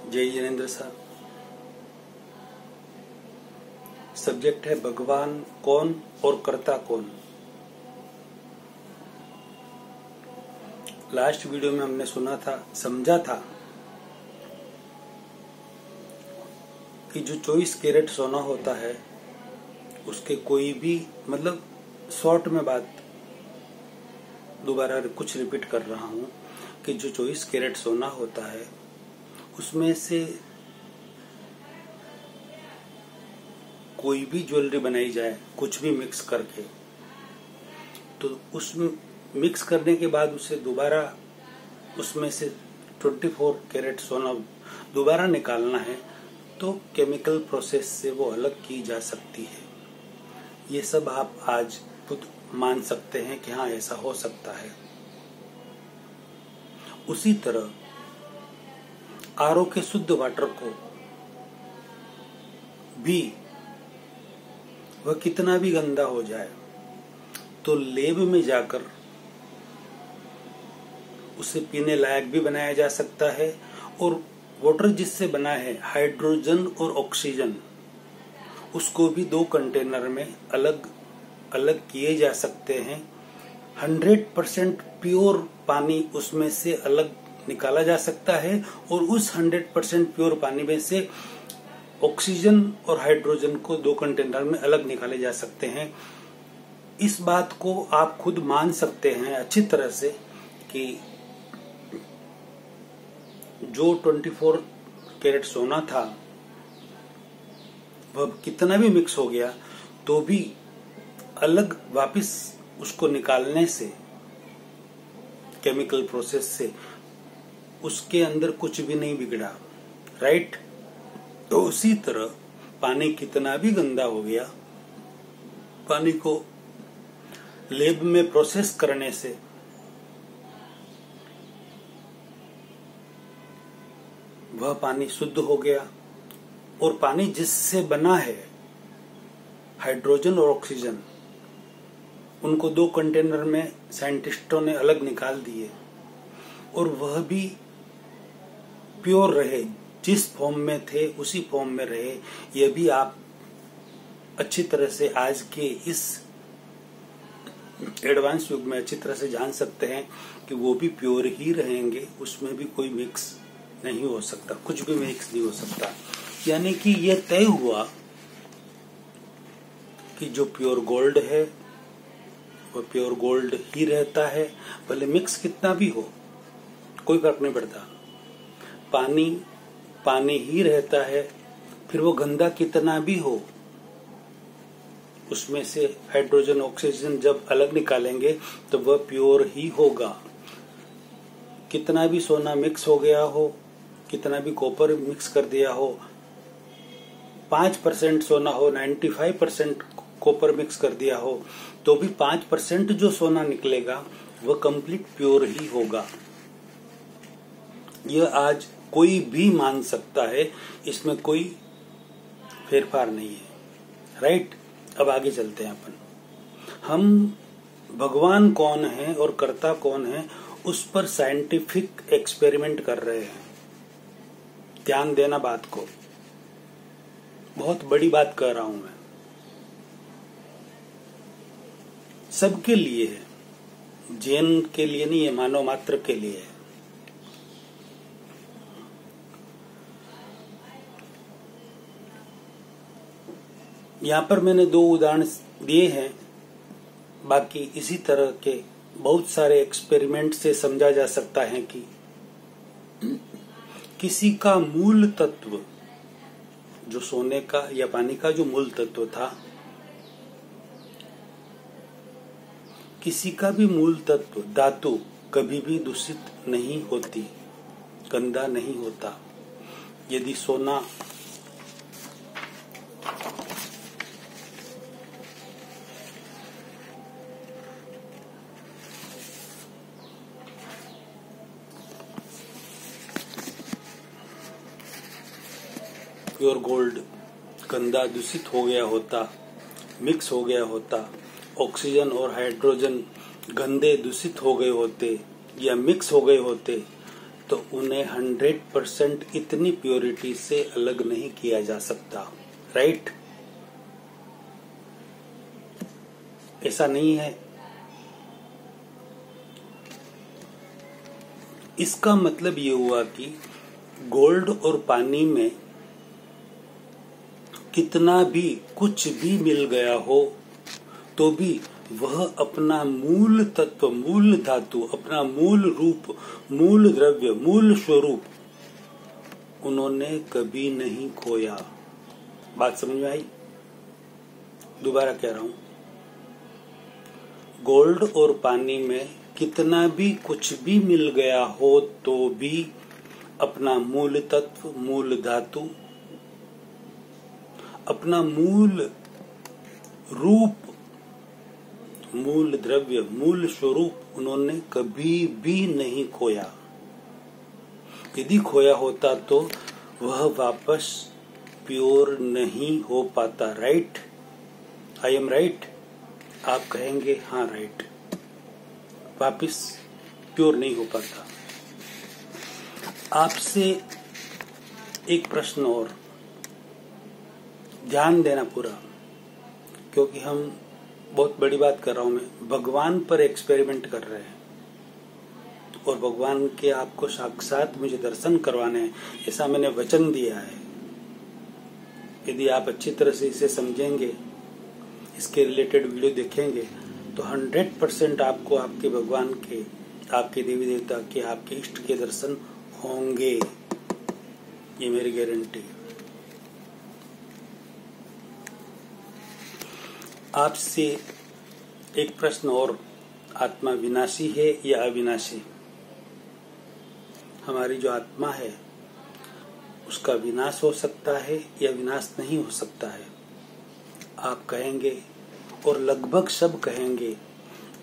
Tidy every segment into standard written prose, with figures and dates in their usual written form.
जय जिनेन्द्र साहब। सब्जेक्ट है भगवान कौन और कर्ता कौन। लास्ट वीडियो में हमने सुना था, समझा था कि जो 24 कैरेट सोना होता है उसके कोई भी मतलब शॉर्ट में बात दोबारा कुछ रिपीट कर रहा हूं कि जो 24 कैरेट सोना होता है उसमें से कोई भी ज्वेलरी बनाई जाए कुछ भी मिक्स करके, तो उस मिक्स करने के बाद उसे दोबारा उसमें से 24 कैरेट सोना दोबारा निकालना है तो केमिकल प्रोसेस से वो अलग की जा सकती है। ये सब आप आज खुद मान सकते हैं कि हाँ ऐसा हो सकता है। उसी तरह आरओ के शुद्ध वाटर को भी वह कितना भी गंदा हो जाए तो लैब में जाकर उसे पीने लायक भी बनाया जा सकता है। और वाटर जिससे बना है हाइड्रोजन और ऑक्सीजन, उसको भी 2 कंटेनर में अलग अलग किए जा सकते हैं। 100% प्योर पानी उसमें से अलग निकाला जा सकता है और उस 100% प्योर पानी में से ऑक्सीजन और हाइड्रोजन को 2 कंटेनर में अलग निकाले जा सकते हैं। इस बात को आप खुद मान सकते हैं अच्छी तरह से कि जो 24 कैरेट सोना था वह कितना भी मिक्स हो गया तो भी अलग वापस उसको निकालने से केमिकल प्रोसेस से उसके अंदर कुछ भी नहीं बिगड़ा, राइट। तो उसी तरह पानी कितना भी गंदा हो गया, पानी को लैब में प्रोसेस करने से वह पानी शुद्ध हो गया। और पानी जिससे बना है हाइड्रोजन और ऑक्सीजन, उनको 2 कंटेनर में साइंटिस्टों ने अलग निकाल दिए और वह भी प्योर रहे, जिस फॉर्म में थे उसी फॉर्म में रहे। यह भी आप अच्छी तरह से आज के इस एडवांस युग में अच्छी तरह से जान सकते हैं कि वो भी प्योर ही रहेंगे, उसमें भी कोई मिक्स नहीं हो सकता, कुछ भी मिक्स नहीं हो सकता। यानी कि यह तय हुआ कि जो प्योर गोल्ड है वह प्योर गोल्ड ही रहता है, भले मिक्स कितना भी हो कोई फर्क नहीं पड़ता। पानी पानी ही रहता है, फिर वो गंदा कितना भी हो उसमें से हाइड्रोजन ऑक्सीजन जब अलग निकालेंगे तो वह प्योर ही होगा। कितना भी सोना मिक्स हो गया हो, कितना भी कॉपर मिक्स कर दिया हो, 5% सोना हो, 95% कॉपर मिक्स कर दिया हो, तो भी 5% जो सोना निकलेगा वह कंप्लीट प्योर ही होगा। यह आज कोई भी मान सकता है, इसमें कोई फेरफार नहीं है, राइट। अब आगे चलते हैं अपन। हम भगवान कौन है और कर्ता कौन है उस पर साइंटिफिक एक्सपेरिमेंट कर रहे हैं। ध्यान देना बात को, बहुत बड़ी बात कह रहा हूं मैं, सबके लिए है, जैन के लिए नहीं है, मानव मात्र के लिए है। यहाँ पर मैंने 2 उदाहरण दिए हैं, बाकी इसी तरह के बहुत सारे एक्सपेरिमेंट से समझा जा सकता है कि किसी का मूल तत्व, जो सोने का या पानी का जो मूल तत्व था, किसी का भी मूल तत्व धातु कभी भी दूषित नहीं होती, गंदा नहीं होता। यदि सोना प्योर गोल्ड गंदा दूषित हो गया होता, मिक्स हो गया होता, ऑक्सीजन और हाइड्रोजन गंदे दूषित हो गए होते या मिक्स हो गए होते, तो उन्हें 100% इतनी प्योरिटी से अलग नहीं किया जा सकता, राइट? ऐसा नहीं है। इसका मतलब ये हुआ कि गोल्ड और पानी में कितना भी कुछ भी मिल गया हो तो भी वह अपना मूल तत्व, मूल धातु, अपना मूल रूप, मूल द्रव्य, मूल स्वरूप उन्होंने कभी नहीं खोया। बात समझ में आई? दोबारा कह रहा हूं, गोल्ड और पानी में कितना भी कुछ भी मिल गया हो तो भी अपना मूल तत्व, मूल धातु, अपना मूल रूप, मूल द्रव्य, मूल स्वरूप उन्होंने कभी भी नहीं खोया। यदि खोया होता तो वह वापस प्योर नहीं हो पाता, राइट? I am right? आप कहेंगे हाँ राइट, वापस प्योर नहीं हो पाता। आपसे एक प्रश्न और, ध्यान देना पूरा, क्योंकि हम बहुत बड़ी बात कर रहा हूं, मैं भगवान पर एक्सपेरिमेंट कर रहे हैं और भगवान के आपको साक्षात मुझे दर्शन करवाने हैं, ऐसा मैंने वचन दिया है। यदि आप अच्छी तरह से इसे समझेंगे, इसके रिलेटेड वीडियो देखेंगे तो 100% आपको आपके भगवान के, आपके देवी देवता के, आपके इष्ट के दर्शन होंगे, ये मेरी गारंटी। आपसे एक प्रश्न और, आत्मा विनाशी है या अविनाशी? हमारी जो आत्मा है उसका विनाश हो सकता है या विनाश नहीं हो सकता है? आप कहेंगे और लगभग सब कहेंगे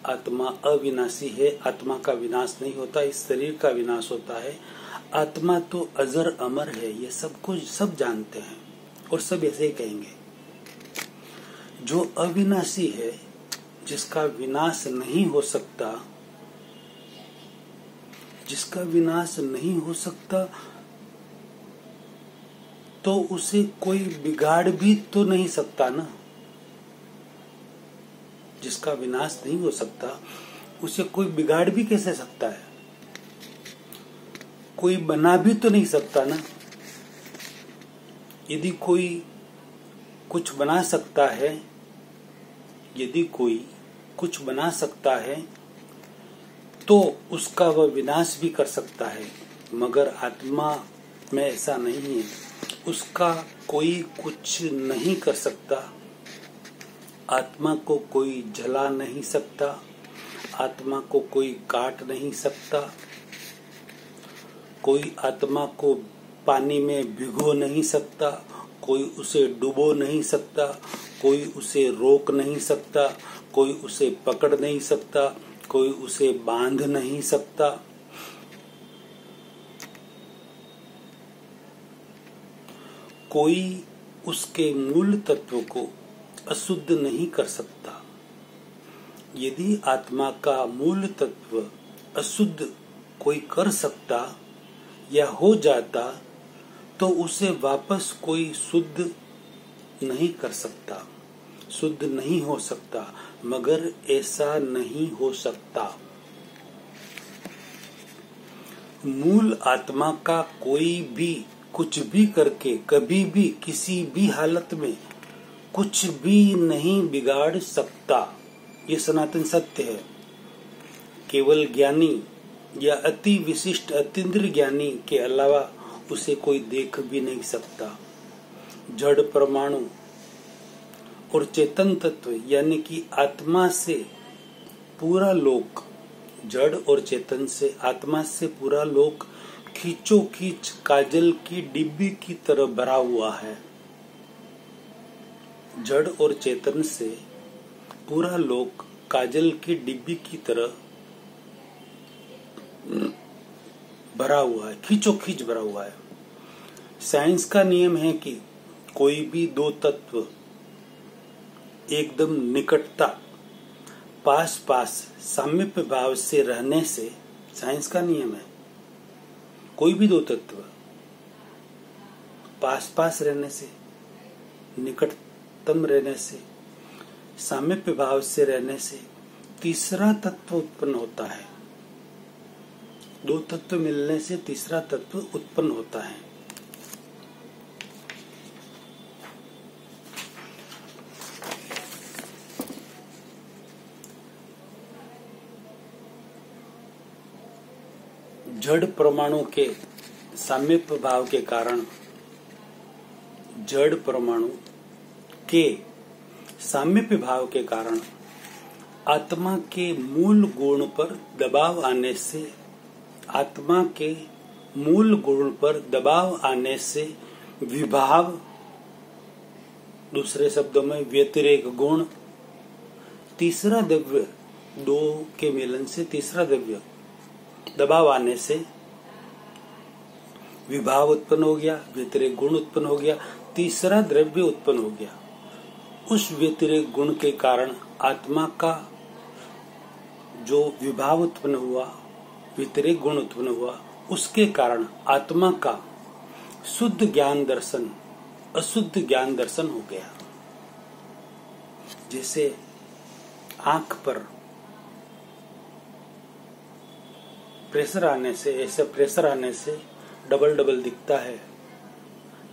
आत्मा अविनाशी है, आत्मा का विनाश नहीं होता, इस शरीर का विनाश होता है। आत्मा तो अजर अमर है, ये सब कुछ सब जानते हैं और सब ऐसे ही कहेंगे। जो अविनाशी है, जिसका विनाश नहीं हो सकता, जिसका विनाश नहीं हो सकता, तो उसे कोई बिगाड़ भी तो नहीं सकता ना। जिसका विनाश नहीं हो सकता उसे कोई बिगाड़ भी कैसे सकता है? कोई बना भी तो नहीं सकता ना। यदि कोई कुछ बना सकता है, यदि कोई कुछ बना सकता है तो उसका वह विनाश भी कर सकता है, मगर आत्मा में ऐसा नहीं है। उसका कोई कुछ नहीं कर सकता, आत्मा को कोई जला नहीं सकता, आत्मा को कोई काट नहीं सकता, कोई आत्मा को पानी में भिगो नहीं सकता, कोई उसे डुबो नहीं सकता, कोई उसे रोक नहीं सकता, कोई उसे पकड़ नहीं सकता, कोई उसे बांध नहीं सकता। कोई उसके मूल तत्व को अशुद्ध नहीं कर सकता। यदि आत्मा का मूल तत्व अशुद्ध कोई कर सकता या हो जाता तो उसे वापस कोई शुद्ध नहीं कर सकता, शुद्ध नहीं हो सकता, मगर ऐसा नहीं हो सकता। मूल आत्मा का कोई भी कुछ भी करके कभी भी किसी भी हालत में कुछ भी नहीं बिगाड़ सकता, ये सनातन सत्य है। केवल ज्ञानी या अति विशिष्ट अतीन्द्रिय ज्ञानी के अलावा उसे कोई देख भी नहीं सकता। जड़ परमाणु और चेतन तत्व यानी कि आत्मा से पूरा लोक, जड़ और चेतन से, आत्मा से पूरा लोक खींचो खींच काजल की डिब्बी की तरह भरा हुआ है। जड़ और चेतन से पूरा लोक काजल की डिब्बी की तरह भरा हुआ है, खींचो खींच भरा हुआ है। साइंस का नियम है कि कोई भी दो तत्व एकदम निकटता, पास पास सामीप्य भाव से रहने से, साइंस का नियम है, कोई भी दो तत्व पास पास रहने से, निकटतम रहने से, सामीप्य भाव से रहने से तीसरा तत्व उत्पन्न होता है। दो तत्व मिलने से तीसरा तत्व उत्पन्न होता है। जड़ परमाणु के सामीप्य भाव के कारण, जड़ परमाणु के सामीप्य भाव के कारण आत्मा के मूल गुण पर दबाव आने से, आत्मा के मूल गुण पर दबाव आने से विभाव, दूसरे शब्दों में व्यतिरेक गुण, तीसरा द्रव्य, दो के मिलन से तीसरा द्रव्य दबाव आने से विभाव उत्पन्न हो गया, व्यतिरेक गुण उत्पन्न हो गया, तीसरा द्रव्य उत्पन्न हो गया। उस व्यतिरेक गुण के कारण आत्मा का जो विभाव उत्पन्न हुआ, व्यतिरेक गुण उत्पन्न हुआ, उसके कारण आत्मा का शुद्ध ज्ञान दर्शन अशुद्ध ज्ञान दर्शन हो गया। जैसे आंख पर प्रेशर आने से, ऐसे प्रेशर आने से डबल डबल दिखता है,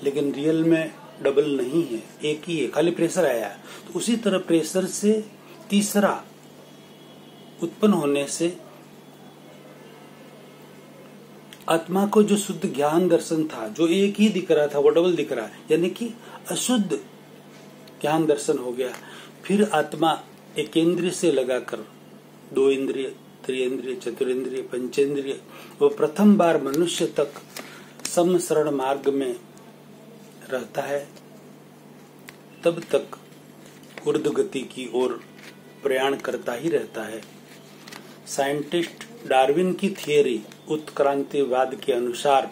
लेकिन रियल में डबल नहीं है, एक ही है, खाली प्रेशर आया है। तो उसी तरह प्रेशर से तीसरा उत्पन्न होने से आत्मा को जो शुद्ध ज्ञान दर्शन था, जो एक ही दिख रहा था, वो डबल दिख रहा है, यानी कि अशुद्ध ज्ञान दर्शन हो गया। फिर आत्मा एकेंद्रिय से लगाकर दो इंद्रिय, त्रियेंद्रिय, चतुरेंद्रिय, पंचेंद्रिय, वो प्रथम बार मनुष्य तक समसरण मार्ग में रहता है, तब तक ऊर्ध्वगति की ओर प्रयाण करता ही रहता है। साइंटिस्ट डार्विन की थियरी उत्क्रांतिवाद के अनुसार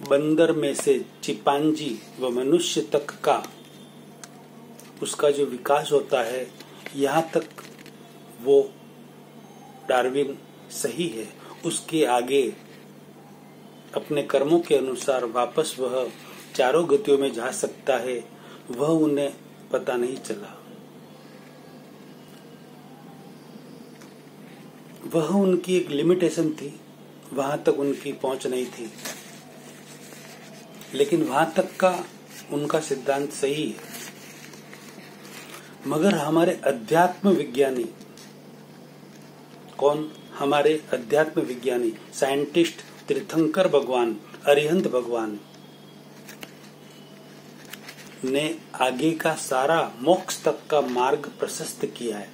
बंदर में से चिंपांजी व मनुष्य तक का उसका जो विकास होता है, यहाँ तक वो डार्विन सही है। उसके आगे अपने कर्मों के अनुसार वापस वह चारों गतियों में जा सकता है, वह उन्हें पता नहीं चला। वह उनकी एक लिमिटेशन थी, वहां तक उनकी पहुंच नहीं थी, लेकिन वहां तक का उनका सिद्धांत सही है। मगर हमारे अध्यात्म विज्ञानी, कौन? हमारे अध्यात्म विज्ञानी, साइंटिस्ट, तीर्थंकर भगवान, अरिहंत भगवान ने आगे का सारा मोक्ष तक का मार्ग प्रशस्त किया है।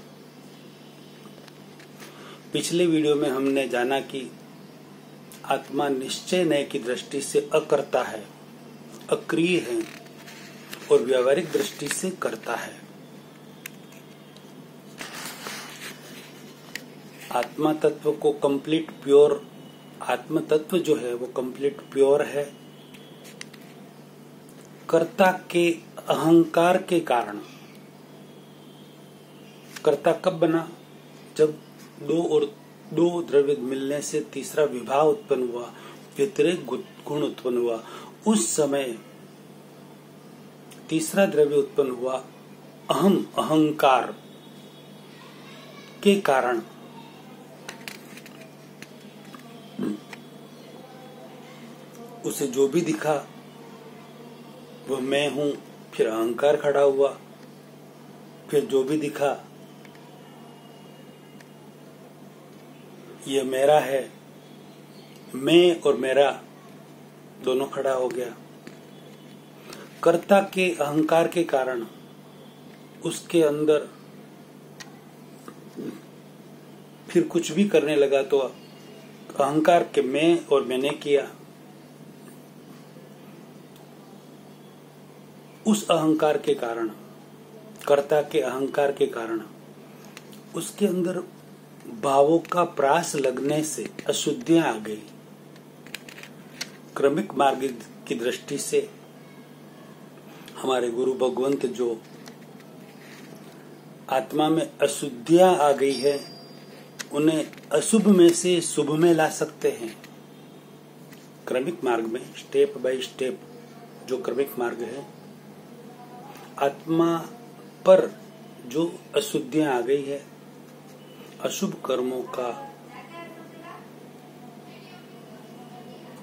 पिछले वीडियो में हमने जाना कि आत्मा निश्चय नय की दृष्टि से अकर्ता है, अक्रिय है, और व्यावहारिक दृष्टि से करता है। आत्मा तत्व को कंप्लीट प्योर, आत्म तत्व जो है वो कंप्लीट प्योर है। कर्ता के अहंकार के कारण, कर्ता कब बना? जब दो द्रव्य मिलने से तीसरा विभाव उत्पन्न हुआ, व्यतिरेक गुण उत्पन्न हुआ, उस समय तीसरा द्रव्य उत्पन्न हुआ। अहंकार के कारण उसे जो भी दिखा वह मैं हूं, फिर अहंकार खड़ा हुआ, फिर जो भी दिखा यह मेरा है, मैं और मेरा दोनों खड़ा हो गया। कर्ता के अहंकार के कारण उसके अंदर फिर कुछ भी करने लगा तो अहंकार के मैं और मैंने किया। उस अहंकार के कारण, कर्ता के अहंकार के कारण उसके अंदर भावों का प्रास लगने से अशुद्धियां आ गई। क्रमिक मार्ग की दृष्टि से हमारे गुरु भगवंत जो आत्मा में अशुद्धियां आ गई है, उन्हें अशुभ में से शुभ में ला सकते हैं। क्रमिक मार्ग में स्टेप बाय स्टेप जो क्रमिक मार्ग है, आत्मा पर जो अशुद्धियां आ गई है, अशुभ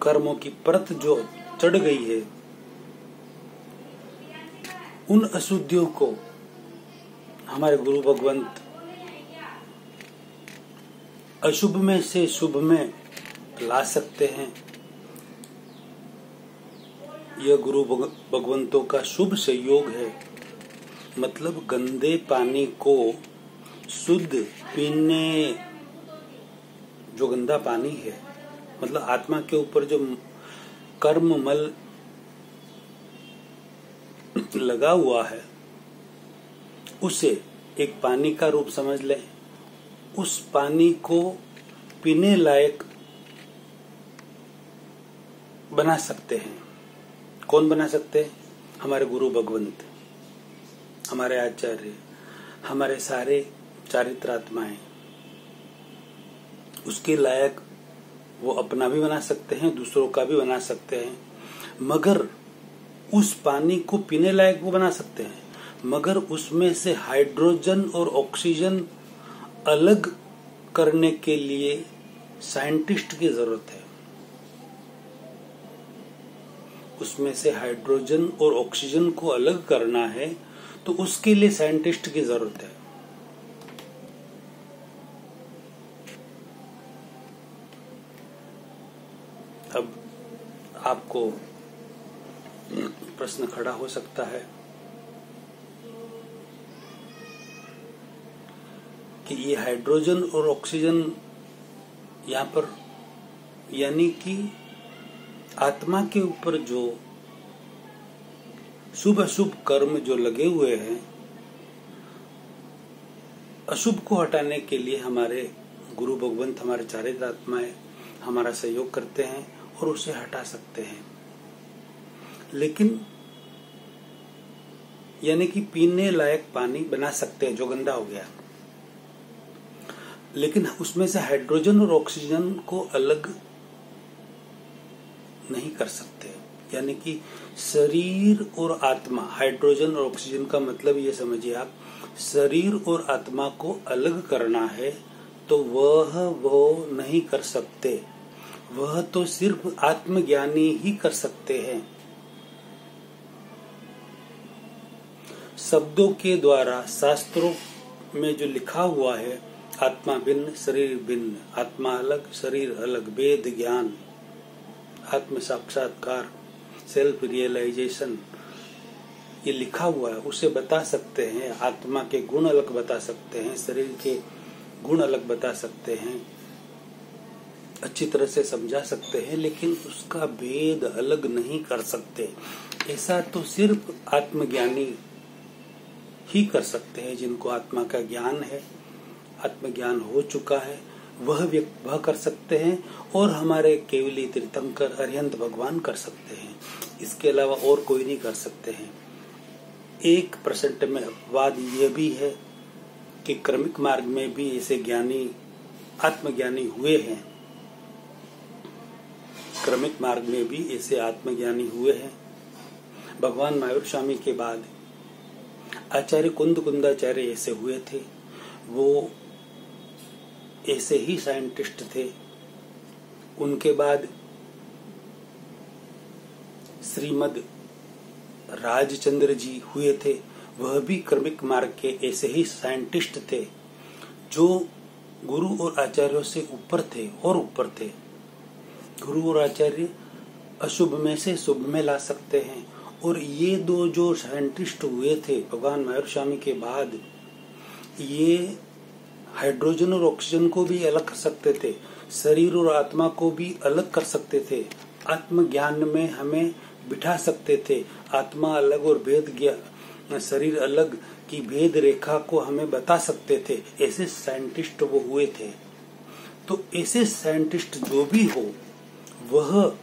कर्मों की परत जो चढ़ गई है, उन अशुद्धियों को हमारे गुरु भगवंत अशुभ में से शुभ में ला सकते हैं। यह गुरु भगवंतों का शुभ संयोग है। मतलब गंदे पानी को शुद्ध पीने, जो गंदा पानी है, मतलब आत्मा के ऊपर जो कर्म मल लगा हुआ है, उसे एक पानी का रूप समझ लें। उस पानी को पीने लायक बना सकते हैं। कौन बना सकते हैं? हमारे गुरु भगवंत, हमारे आचार्य, हमारे सारे चारित्रात्माएं। उसके लायक वो अपना भी बना सकते हैं, दूसरों का भी बना सकते हैं। मगर उस पानी को पीने लायक वो बना सकते हैं, मगर उसमें से हाइड्रोजन और ऑक्सीजन अलग करने के लिए साइंटिस्ट की जरूरत है। उसमें से हाइड्रोजन और ऑक्सीजन को अलग करना है तो उसके लिए साइंटिस्ट की जरूरत है। अब आपको प्रश्न खड़ा हो सकता है कि ये हाइड्रोजन और ऑक्सीजन यहाँ पर, यानी कि आत्मा के ऊपर जो शुभ अशुभ कर्म जो लगे हुए हैं, अशुभ को हटाने के लिए हमारे गुरु भगवंत, हमारे चारित्रात्माएं हमारा सहयोग करते हैं और उसे हटा सकते हैं। लेकिन यानी कि पीने लायक पानी बना सकते हैं जो गंदा हो गया, लेकिन उसमें से हाइड्रोजन और ऑक्सीजन को अलग नहीं कर सकते। यानी कि शरीर और आत्मा, हाइड्रोजन और ऑक्सीजन का मतलब ये समझिए आप, शरीर और आत्मा को अलग करना है तो वह वो नहीं कर सकते। वह तो सिर्फ आत्मज्ञानी ही कर सकते हैं। शब्दों के द्वारा शास्त्रों में जो लिखा हुआ है, आत्मा भिन्न शरीर भिन्न, आत्मा अलग शरीर अलग, वेद ज्ञान, आत्म साक्षात्कार, सेल्फ रियलाइजेशन, ये लिखा हुआ है, उसे बता सकते हैं। आत्मा के गुण अलग बता सकते हैं, शरीर के गुण अलग बता सकते हैं, अच्छी तरह से समझा सकते हैं, लेकिन उसका भेद अलग नहीं कर सकते। ऐसा तो सिर्फ आत्मज्ञानी ही कर सकते हैं, जिनको आत्मा का ज्ञान है, आत्मज्ञान हो चुका है, वह कर सकते हैं। और हमारे केवली तीर्थंकर अरिहंत भगवान कर सकते हैं। इसके अलावा और कोई नहीं कर सकते हैं। 1% में अपवाद यह भी है कि क्रमिक मार्ग में भी ऐसे ज्ञानी, आत्मज्ञानी हुए हैं। क्रमिक मार्ग में भी ऐसे आत्मज्ञानी हुए हैं। भगवान महावीर स्वामी के बाद आचार्य कुंदाचार्य ऐसे हुए थे। वो ऐसे ही साइंटिस्ट थे। उनके बाद श्रीमद राजचंद्र जी हुए थे। वह भी क्रमिक मार्ग के ऐसे ही साइंटिस्ट थे, जो गुरु और आचार्यों से ऊपर थे और ऊपर थे। गुरु और आचार्य अशुभ में से शुभ में ला सकते हैं। और ये दो जो साइंटिस्ट हुए थे भगवान महावीर स्वामी के बाद, ये हाइड्रोजन और ऑक्सीजन को भी अलग कर सकते थे, शरीर और आत्मा को भी अलग कर सकते थे, आत्मज्ञान में हमें बिठा सकते थे। आत्मा अलग और भेद ज्ञान, शरीर अलग की भेद रेखा को हमें बता सकते थे। ऐसे साइंटिस्ट वो हुए थे। तो ऐसे साइंटिस्ट जो भी हो, वह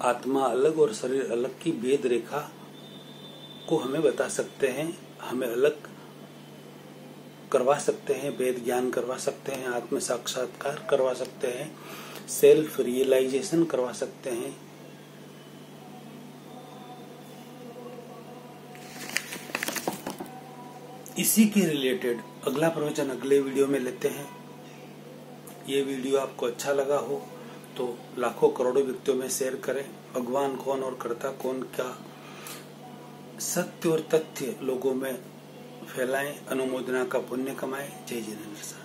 आत्मा अलग और शरीर अलग की भेद रेखा को हमें बता सकते हैं, हमें अलग करवा सकते हैं, वेद ज्ञान करवा सकते हैं, आत्म साक्षात्कार करवा सकते हैं, सेल्फ रियलाइजेशन करवा सकते हैं। इसी के रिलेटेड अगला प्रवचन अगले वीडियो में लेते हैं। ये वीडियो आपको अच्छा लगा हो तो लाखों करोड़ों व्यक्तियों में शेयर करें। भगवान कौन और कर्ता कौन का सत्य और तथ्य लोगों में फैलाएं, अनुमोदना का पुण्य कमाएं। जय जिनेन्द्र।